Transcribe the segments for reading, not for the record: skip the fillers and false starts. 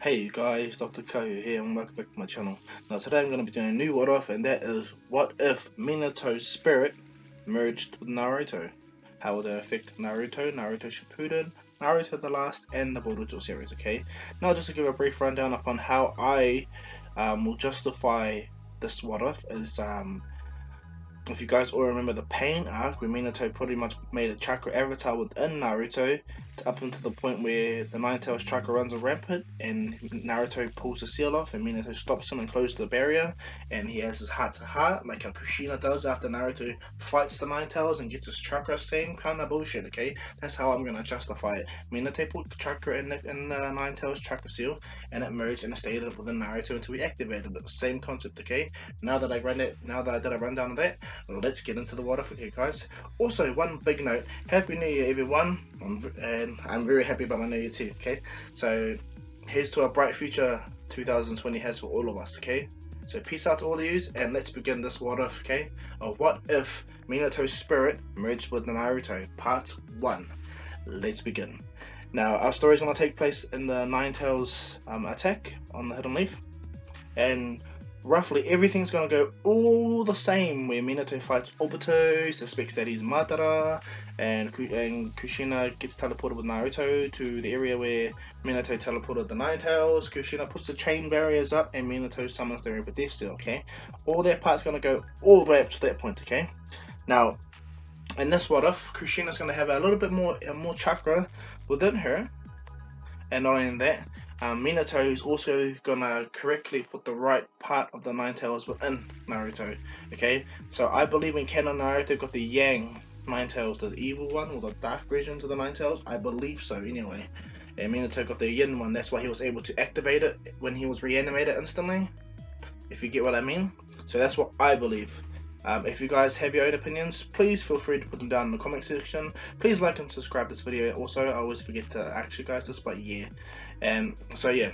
Hey guys, Dr. Kahu here and welcome back to my channel. Now today I'm going to be doing a new what if, and that is what if Minato Spirit merged with Naruto? How will that affect Naruto, Naruto Shippuden, Naruto the Last, and the Boruto series, okay? Now just to give a brief rundown upon how I will justify this what if is if you guys all remember the pain arc where Minato pretty much made a chakra avatar within Naruto up until the point where the Nine Tails chakra runs rampant and Naruto pulls the seal off and Minato stops him and closes the barrier and he has his heart to heart like how Kushina does after Naruto fights the Nine Tails and gets his chakra, same kind of bullshit, okay? That's how I'm gonna justify it. Minato put the chakra in the Nine Tails chakra seal and it merged and it stayed within Naruto until he activated it. Same concept, okay? Now that I did a rundown of that, let's get into the what if, okay guys. Also, one big note, Happy New Year everyone, and I'm very happy about my New Year too, okay? So here's to a bright future 2020 has for all of us, okay? So peace out to all of you, and let's begin this what if, okay? What if Minato's spirit merged with Naruto, part 1. Let's begin. Now, our story is going to take place in the Nine Tails attack on the Hidden Leaf, and roughly everything's gonna go all the same where Minato fights Obito, suspects that he's Madara, and Kushina gets teleported with Naruto to the area where Minato teleported the Nine Tails. Kushina puts the chain barriers up and Minato summons the Reaper Death Seal, okay? All that part's gonna go all the way up to that point, okay? Now, in this what if, Kushina's gonna have a little bit more chakra within her, and not only that, Minato is also gonna correctly put the right part of the Nine Tails within Naruto. Okay, so I believe in canon Naruto got the Yang Nine Tails, the evil one or the dark version of the Nine Tails. I believe so anyway. And Minato got the Yin one. That's why he was able to activate it when he was reanimated instantly. If you get what I mean. So that's what I believe. If you guys have your own opinions, please feel free to put them down in the comment section. Please like and subscribe to this video. Also, I always forget to ask you guys this, but yeah. And so yeah.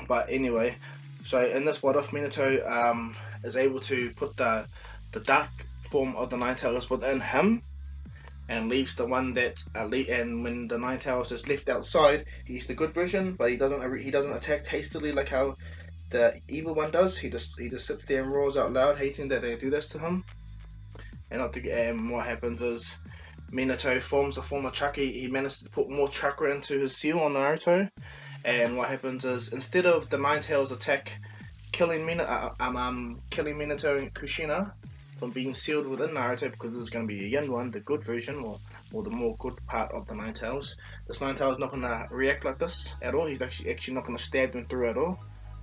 But anyway, so in this what if, Minato is able to put the dark form of the Nine Tails within him, and leaves the one that and when the Nine Tails is left outside, he's the good version, but he doesn't attack hastily like how the evil one does. He just sits there and roars out loud, hating that they do this to him. And what happens is Minato forms a form of chakra. He manages to put more chakra into his seal on Naruto. And what happens is instead of the Nine Tails attack killing Minato and Kushina from being sealed within Naruto, because there's going to be a Yin one, the good version, or the more good part of the Nine Tails. This Nine Tails is not going to react like this at all. He's actually not going to stab them through at all.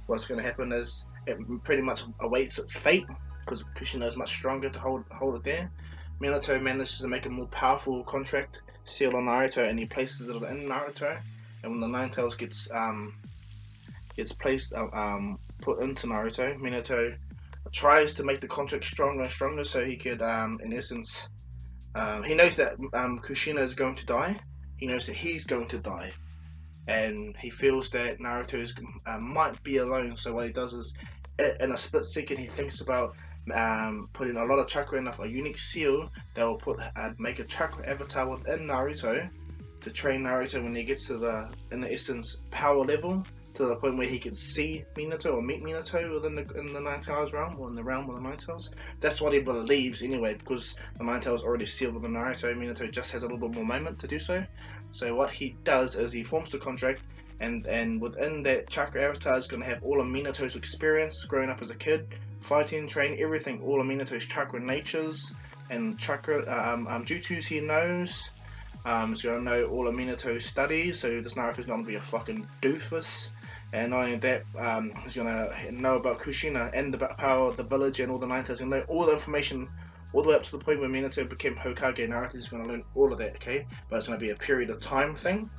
What's going to happen is it pretty much awaits its fate, because Kushina is much stronger to hold it there. Minato manages to make a more powerful contract seal on Naruto, and he places it in Naruto. And when the Nine Tails gets placed put into Naruto, Minato tries to make the contract stronger and stronger, so he could, in essence, he knows that Kushina is going to die. He knows that he's going to die. And he feels that Naruto might be alone, so what he does is, in a split second, he thinks about putting a lot of chakra in a unique seal that will make a chakra avatar within Naruto to train Naruto when he gets to the, in essence, power level, to the point where he can see Minato or meet Minato in the Nine Tails realm, or in the realm of the Nine Tails. That's what he believes anyway, because the Nine Tails already sealed with the Naruto. Minato just has a little bit more moment to do so. So what he does is he forms the contract, and within that chakra avatar is going to have all of Minato's experience growing up as a kid, fighting, training, everything, all of Minato's chakra natures and chakra jutsus he knows. He's going to know all of Minato's studies, so this Naruto's going to be a fucking doofus. And not only that, he's going to know about Kushina and the power of the village and all the Nine Tails, and know all the information all the way up to the point where Minato became Hokage. Naruto's going to learn all of that, okay? But it's going to be a period of time thing.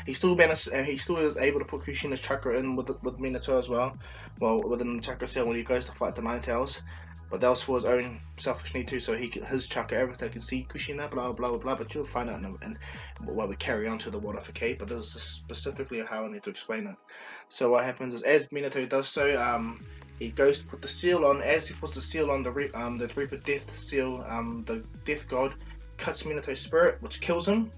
He still is able to put Kushina's chakra in with Minato as well. Well, within the chakra cell when he goes to fight the Nine Tails. But that was for his own selfish need too, so his chakra avatar can see Kushina, blah blah blah blah. But you'll find out and while we carry on to the what if, okay? But this is specifically how I need to explain it. So what happens is, as Minato does so, he goes to put the seal on. As he puts the seal on, the Reaper Death Seal, the Death God cuts Minato's spirit, which kills him.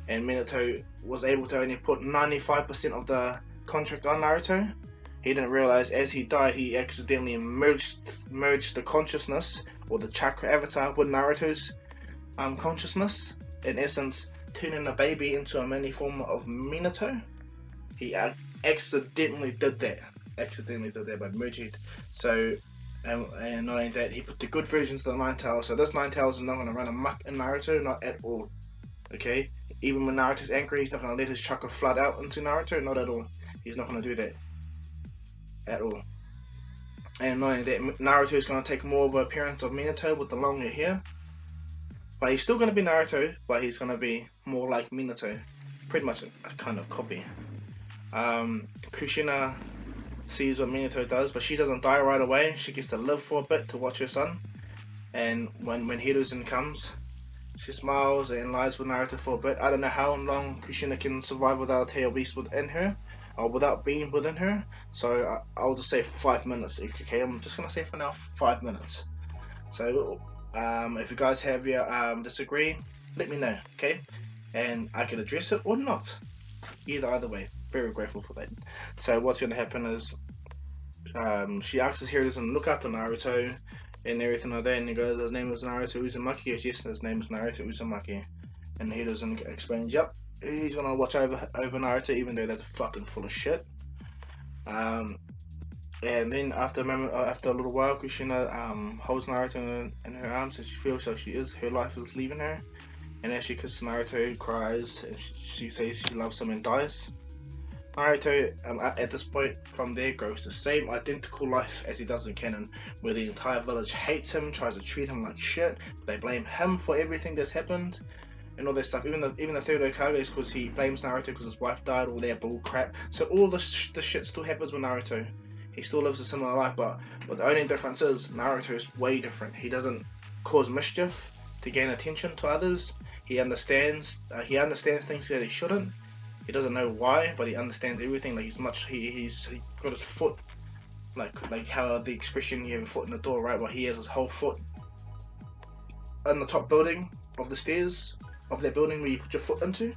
and Minato was able to only put 95% of the contract on Naruto. He didn't realize as he died, he accidentally merged the consciousness or the chakra avatar with Naruto's consciousness. In essence, turning a baby into a mini form of Minato. He accidentally did that. By merging. So, and not only that, he put the good versions of the Nine Tails. So this Nine Tails is not going to run amok in Naruto, not at all. Okay? Even when Naruto's angry, he's not going to let his chakra flood out into Naruto, not at all. He's not going to do that. At all. And not only that, Naruto is going to take more of an appearance of Minato with the longer hair. But he's still going to be Naruto, but he's going to be more like Minato. Pretty much a kind of copy. Kushina sees what Minato does, but she doesn't die right away. She gets to live for a bit to watch her son. And when Hiruzen comes, she smiles and lies with Naruto for a bit. I don't know how long Kushina can survive without a tail beast within her, or without being within her. So I'll just say 5 minutes. Okay, I'm just gonna say for now 5 minutes. So if you guys have your disagree, let me know, okay? And I can address it or not. Either way, very grateful for that. So what's going to happen is she asks Hiruzen to look after Naruto and everything like that, and he goes, his name is Naruto Uzumaki. Yes, his name is Naruto Uzumaki. And Hiruzen explains, yep, he's going to watch over Naruto, even though that's fucking full of shit. And then after a little while, Kushina holds Naruto in her arms, and she feels like her life is leaving her. And as she kisses Naruto, cries, and she says she loves him and dies. Naruto, at this point, from there, goes the same identical life as he does in canon, where the entire village hates him, tries to treat him like shit, but they blame him for everything that's happened, and all that stuff. Even the third Hokage is because he blames Naruto because his wife died, all that bull crap. So all the shit still happens with Naruto. He still lives a similar life, but the only difference is Naruto is way different. He doesn't cause mischief to gain attention to others. He understands things that he shouldn't. He doesn't know why, but he understands everything. Like he's got his foot, like how the expression you have a foot in the door, right? Well, he has his whole foot in the top building of the stairs of that building where you put your foot into.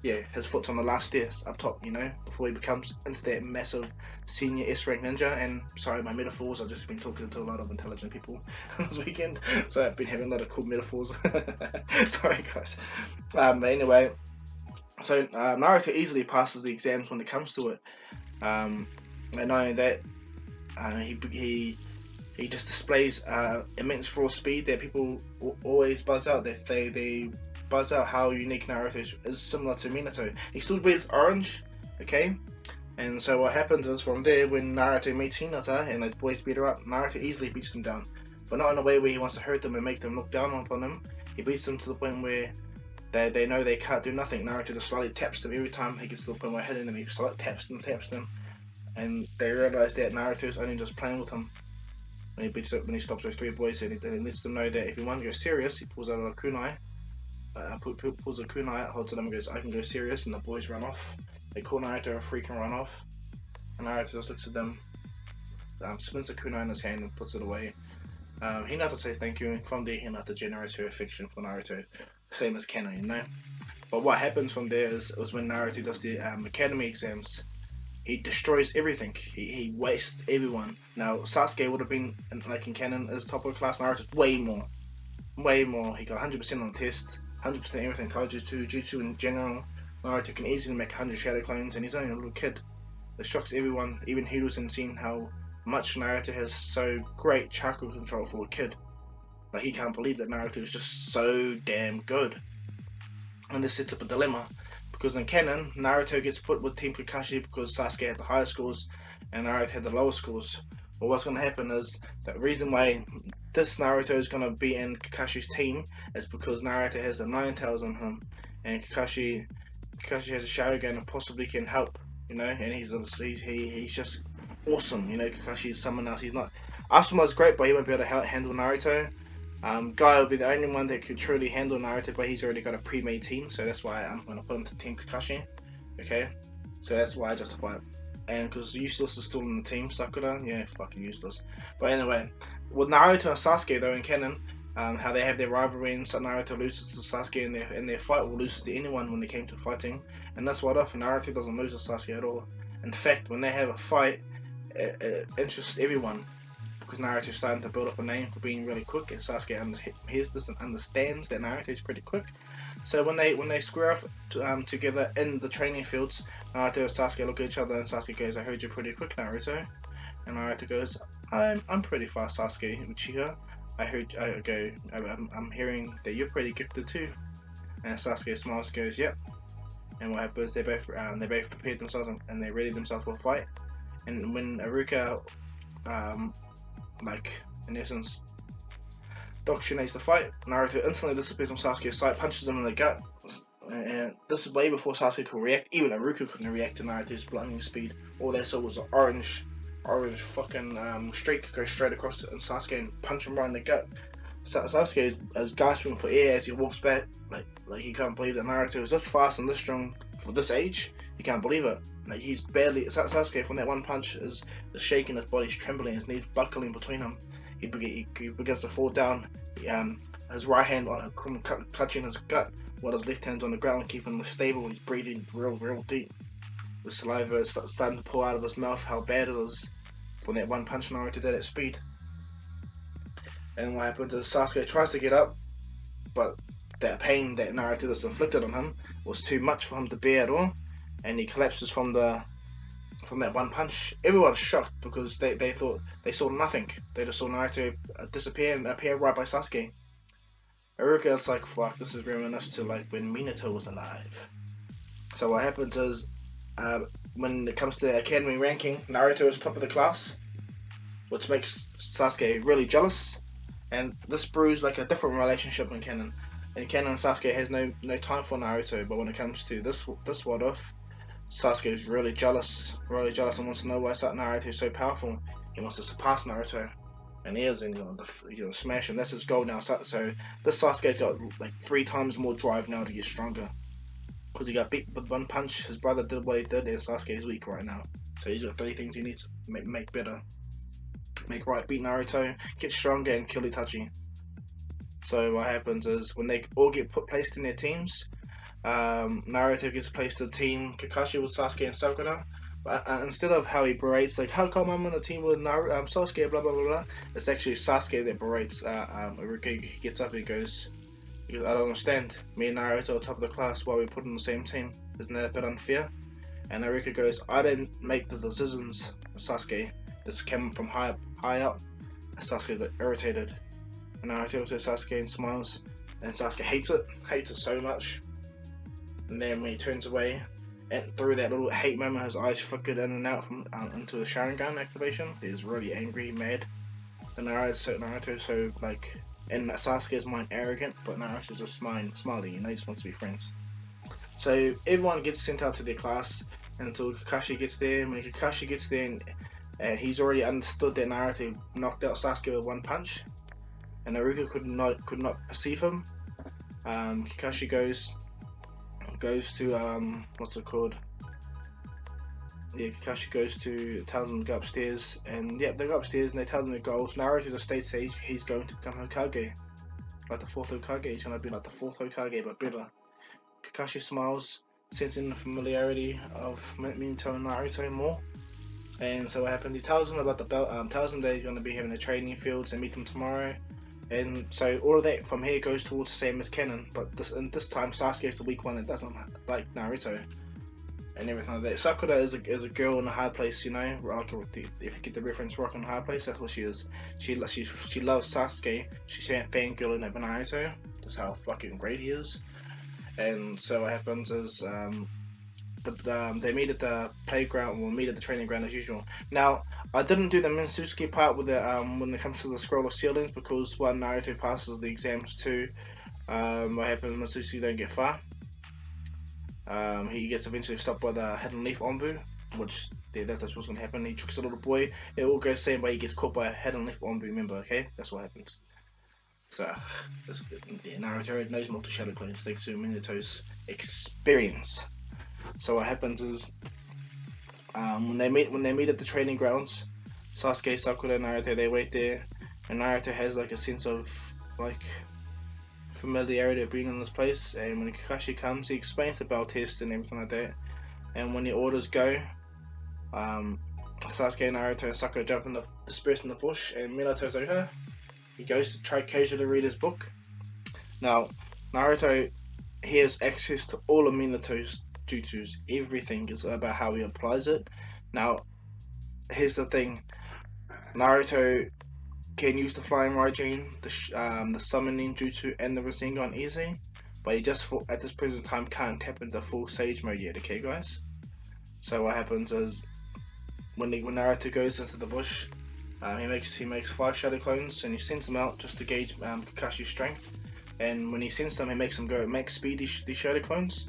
Yeah, his foot's on the last stairs up top, before he becomes into that massive senior S-rank ninja. And sorry, my metaphors, I've just been talking to a lot of intelligent people this weekend, so I've been having a lot of cool metaphors. Sorry guys. But anyway, so Naruto easily passes the exams when it comes to it. And not only that, he just displays immense raw speed that people always buzz out. That they buzz out how unique Naruto is similar to Minato. He still wears orange, okay? And so what happens is from there, when Naruto meets Hinata and the boys beat her up, Naruto easily beats them down. But not in a way where he wants to hurt them and make them look down upon him. He beats them to the point where they know they can't do nothing. Naruto just slightly taps them every time he gets to the point where hitting them. He slightly taps them. And they realize that Naruto's only just playing with him. When he stops those three boys, and he lets them know that if he wants to go serious, he pulls out a kunai. Pulls a kunai out, holds it up and goes, I can go serious, and the boys run off. They call Naruto a freak and run off. And Naruto just looks at them, spins the kunai in his hand and puts it away. Hinata says thank you, and from there Hinata generates her affection for Naruto, same as canon, But what happens from there is when Naruto does the academy exams, he destroys everything. He wastes everyone. Now Sasuke would have been in canon as top of class. Naruto's way more. He got 100% on the test, 100% everything. Taijutsu, Jutsu in general. Naruto can easily make 100 shadow clones, and he's only a little kid. It shocks everyone. Even Hiruzen seeing how much Naruto has so great chakra control for a kid. Like, he can't believe that Naruto is just so damn good. And this sets up a dilemma, because in canon, Naruto gets put with Team Kakashi because Sasuke had the higher scores and Naruto had the lower scores. But what's going to happen is, the reason why this Naruto is going to be in Kakashi's team is because Naruto has the Nine Tails on him, and Kakashi has a Sharingan and possibly can help, and he's just awesome, Kakashi's someone else. He's not, Asuma's great, but he won't be able to handle Naruto. Guy will be the only one that could truly handle Naruto, but he's already got a pre-made team, so that's why I'm going to put him to Team Kakashi, okay? So that's why I justify it. And because Useless is still in the team, Sakura, yeah, fucking useless. But anyway, with Naruto and Sasuke though in canon, how they have their rivalry, and Naruto loses to Sasuke in their fight, or loses to anyone when they came to fighting. And that's what often Naruto doesn't lose to Sasuke at all. In fact, when they have a fight, it interests everyone, because Naruto's starting to build up a name for being really quick, and Sasuke hears this and understands that Naruto is pretty quick. So when they square off together in the training fields, Naruto and Sasuke look at each other, and Sasuke goes, "I heard you're pretty quick, Naruto." And Naruto goes, I'm pretty fast, Sasuke Uchiha. I'm hearing that you're pretty gifted too." And Sasuke smiles and goes, "Yep." And what happens? They both prepared themselves, and they readied themselves for a fight. And when Iruka, in essence, doctrinates the fight, Naruto instantly disappears from Sasuke's sight, punches him in the gut. And this is way before Sasuke could react. Even Iruka couldn't react to Naruto's blinding speed. All they saw was an orange fucking streak go straight across Sasuke and punch him right in the gut. Sasuke is gasping for air as he walks back, like he can't believe that Naruto is this fast and this strong for this age. He can't believe it. Like, he's barely Sasuke from that one punch is shaking, his body's trembling, his knees buckling between him. He begins to fall down. His right hand clutching his gut, while his left hand's on the ground, keeping him stable. He's breathing real deep. The saliva is starting to pour out of his mouth. How bad it is from that one punch Naruto did at speed. And what happens is Sasuke tries to get up, but that pain that Naruto just inflicted on him was too much for him to bear at all, and he collapses from that one punch. Everyone's shocked because they thought they saw nothing. They just saw Naruto disappear and appear right by Sasuke. Iruka's like, fuck, this is reminiscent to like when Minato was alive. So what happens is, when it comes to the academy ranking, Naruto is top of the class, which makes Sasuke really jealous. And this brews like a different relationship in canon. In canon, Sasuke has no time for Naruto, but when it comes to this what if, Sasuke is really jealous, and wants to know why Naruto is so powerful. He wants to surpass Naruto, and he is, and he's gonna smash him. That's his goal now. So this Sasuke's got like 3 times more drive now to get stronger, because he got beat with one punch. His brother did what he did, and Sasuke is weak right now. So he's got 3 things he needs to make better. Make right, beat Naruto, get stronger, and kill Itachi. So what happens is, when they all get placed in their teams, Naruto gets placed in team Kakashi with Sasuke and Sakura. But instead of how he berates, like, how come I'm on a team with Sasuke, blah blah blah blah, it's actually Sasuke that berates Iruka. He gets up and he goes, I don't understand. Me and Naruto are top of the class, why we put in the same team? Isn't that a bit unfair? And Iruka goes, I didn't make the decisions, Sasuke. This came from high up. And Sasuke's like irritated. And Naruto looks at Sasuke and smiles. And Sasuke hates it so much. And then when he turns away, and through that little hate moment, his eyes flickered in and out from into the Sharingan activation. He's really angry, mad. And Naruto's so like, in Sasuke's mind, arrogant, but Naruto's just smiley. He just wants to be friends. So everyone gets sent out to their class until Kakashi gets there. And when Kakashi gets there, and he's already understood that Naruto knocked out Sasuke with one punch, and Naruto could not perceive him. Kakashi goes to what's it called? Yeah, Kakashi tells them to go upstairs, and they go upstairs and they tell them their goals. Naruto just states that he's going to become Hokage, like the 4th Hokage. He's going to be like the 4th Hokage, but better. Kakashi smiles, sensing the familiarity of Minato and Naruto more. And so what happened? He tells them about the belt. Tells them that he's going to be having the training fields and meet them tomorrow. And so all of that from here goes towards the same as canon. But this time, Sasuke is the weak one that doesn't like Naruto and everything like that. Sakura is a girl in a hard place, you know. Like, if you get the reference, rock in a hard place, that's what she is. She loves Sasuke. She's fangirling at Naruto. That's how fucking great he is. And so what happens is, they meet at the playground, or meet at the training ground as usual. Now, I didn't do the Minsusuke part with when it comes to the scroll of ceilings, because when Naruto passes the exams too, what happens, Minsusuke don't get far. He gets eventually stopped by the hidden leaf Onbu, which that's what's going to happen. He tricks a little boy. It all goes the same way. He gets caught by a hidden leaf Onbu member. Okay, that's what happens. So, Naruto knows multi shadow clones thanks to Minato's experience. So what happens is, when they meet at the training grounds, Sasuke, Sakura, and Naruto, they wait there, and Naruto has like a sense of like familiarity of being in this place. And when Kakashi comes, he explains the bell test and everything like that. And when the orders go, Sasuke, Naruto, and Sakura jump in the disperse in the bush, and Minato's like, huh? He goes to try casually read his book. Now, Naruto, he has access to all of Minato's jutsus. Everything is about how he applies it. Now, here's the thing: Naruto can use the Flying Raijin, the summoning jutsu, and the Rasengan easy, but he just at this present time can't tap into full Sage mode yet. Okay, guys. So what happens is when Naruto goes into the bush, he makes 5 shadow clones and he sends them out just to gauge Kakashi's strength. And when he sends them, he makes them go at max speed. These shadow clones.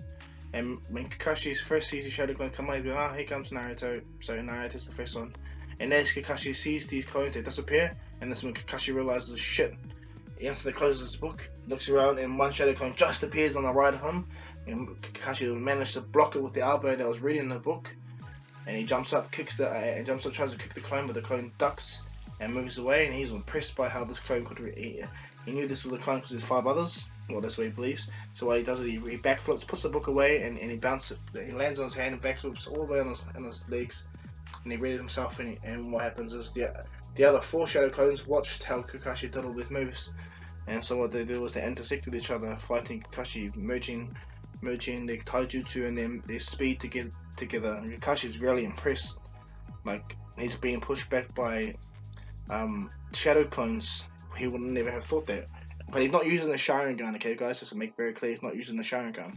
And when Kakashi's first sees the shadow clone come out, he's like, here comes Naruto. So Naruto's the first one. And as Kakashi sees these clones, they disappear. And that's when Kakashi realizes, shit. He instantly closes his book, looks around, and one shadow clone just appears on the right of him. And Kakashi managed to block it with the elbow that was reading the book. And he jumps up, tries to kick the clone, but the clone ducks and moves away. And he's impressed by how this clone could. He knew this was a clone because there's 5 others. Well, that's what he believes. So what he does is he backflips, puts the book away, and he bounces it. He lands on his hand and backflips all the way on his legs. And he read it himself. And what happens is the other 4 shadow clones watched how Kakashi did all these moves. And so what they do was they intersected each other, fighting Kakashi, merging their taijutsu and their speed to get together. And Kakashi's really impressed. Like, he's being pushed back by shadow clones. He would never have thought that. But he's not using the Sharingan, okay guys, just to make very clear, he's not using the Sharingan.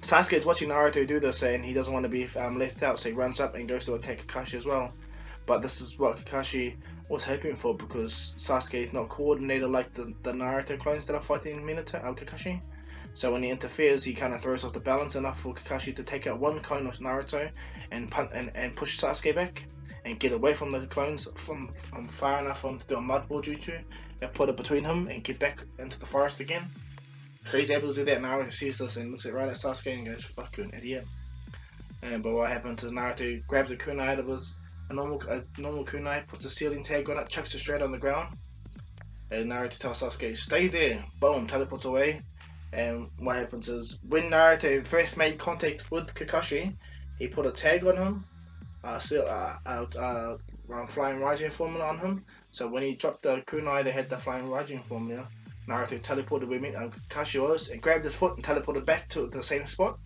Sasuke is watching Naruto do this and he doesn't want to be left out, so he runs up and goes to attack Kakashi as well. But this is what Kakashi was hoping for, because Sasuke is not coordinated like the Naruto clones that are fighting Kakashi. So when he interferes, he kind of throws off the balance enough for Kakashi to take out one clone of Naruto and push Sasuke back and get away from the clones from far enough to do a mud ball jutsu and put it between him and get back into the forest again. So he's able to do that. Naruto sees this and looks right at Sasuke and goes, "Fuck you, an idiot." But what happens is Naruto grabs a kunai out of a normal kunai, puts a sealing tag on it, chucks it straight on the ground. And Naruto tells Sasuke, "Stay there." Boom, teleports away. And what happens is when Naruto first made contact with Kakashi, he put a tag on him, Flying Raijin formula on him. So when he dropped the kunai, they had the Flying Raijin formula. Naruto teleported where Kakashi was and grabbed his foot and teleported back to the same spot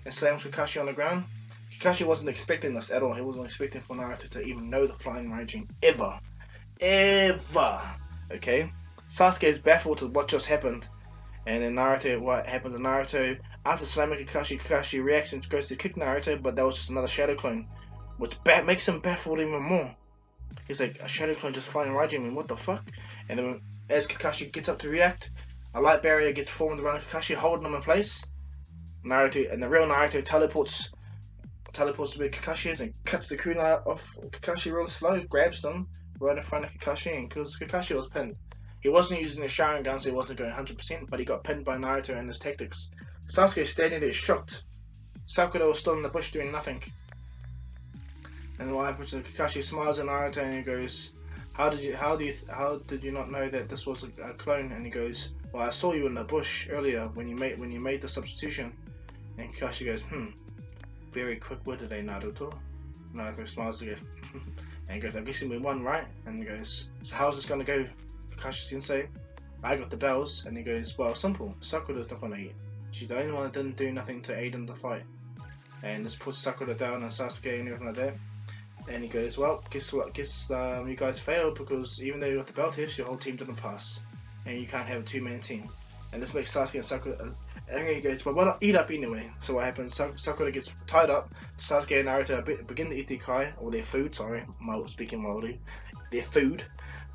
and slams Kakashi on the ground. Kakashi wasn't expecting this at all. He wasn't expecting for Naruto to even know the Flying Raijin ever. Okay? Sasuke is baffled at what just happened. And then what happens to Naruto, after slamming Kakashi reacts and goes to kick Naruto, but that was just another shadow clone, which makes him baffled even more. He's like, a shadow clone just Flying Raijin me, what the fuck? And then as Kakashi gets up to react, a light barrier gets formed around Kakashi, holding him in place. Naruto and the real Naruto teleports to where Kakashi is and cuts the kunai off Kakashi real slow, grabs them right in front of Kakashi, and because Kakashi was pinned. He wasn't using the Sharingan, so he wasn't going 100%, but he got pinned by Naruto and his tactics. Sasuke standing there shocked. Sakura was still in the bush doing nothing. And what happens is Kakashi smiles at Naruto and he goes, How did you not know that this was a clone? And he goes, "Well, I saw you in the bush earlier when you made the substitution." And Kakashi goes, "Very quick-witted, Naruto." Naruto smiles again. And he goes, "I'm guessing we won, right?" And he goes, "So how's this gonna go, Kakashi Sensei?" "I got the bells." And he goes, "Well, simple. Sakura's not gonna eat. She's the only one that didn't do nothing to aid in the fight." And this puts Sakura down and Sasuke and everything like that. And he goes, "Well, guess what? Guess you guys failed, because even though you got the belt test, your whole team didn't pass. And you can't have a 2-man team." And this makes Sasuke and Sakura angry. He goes, "Well, why not eat up anyway?" So what happens, Sakura gets tied up, Sasuke and Naruto begin to eat their kai, or their food, speaking mildly, their food.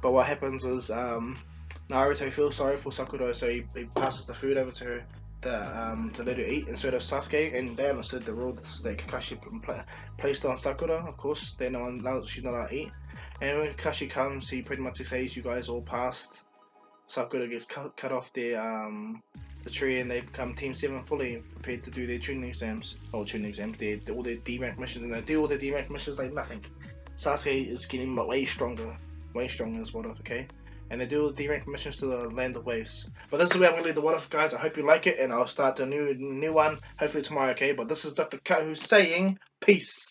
But what happens is Naruto feels sorry for Sakura, so he passes the food over to her to let her eat instead of Sasuke, and they understood the rule that Kakashi placed on Sakura. Of course, she's not allowed to eat. And when Kakashi comes, he pretty much says, "You guys all passed." Sakura gets cut off the tree, and they become Team 7 fully prepared to do their tuning exams. All their D-rank missions, and they do all their D-rank missions like nothing. Sasuke is getting way stronger as well, okay? and they do the rank missions to the Land of Waves. But this is where I'm gonna leave the What If, guys. I hope you like it, and I'll start a new one hopefully tomorrow. Okay, but this is Dr. Cut who's saying peace.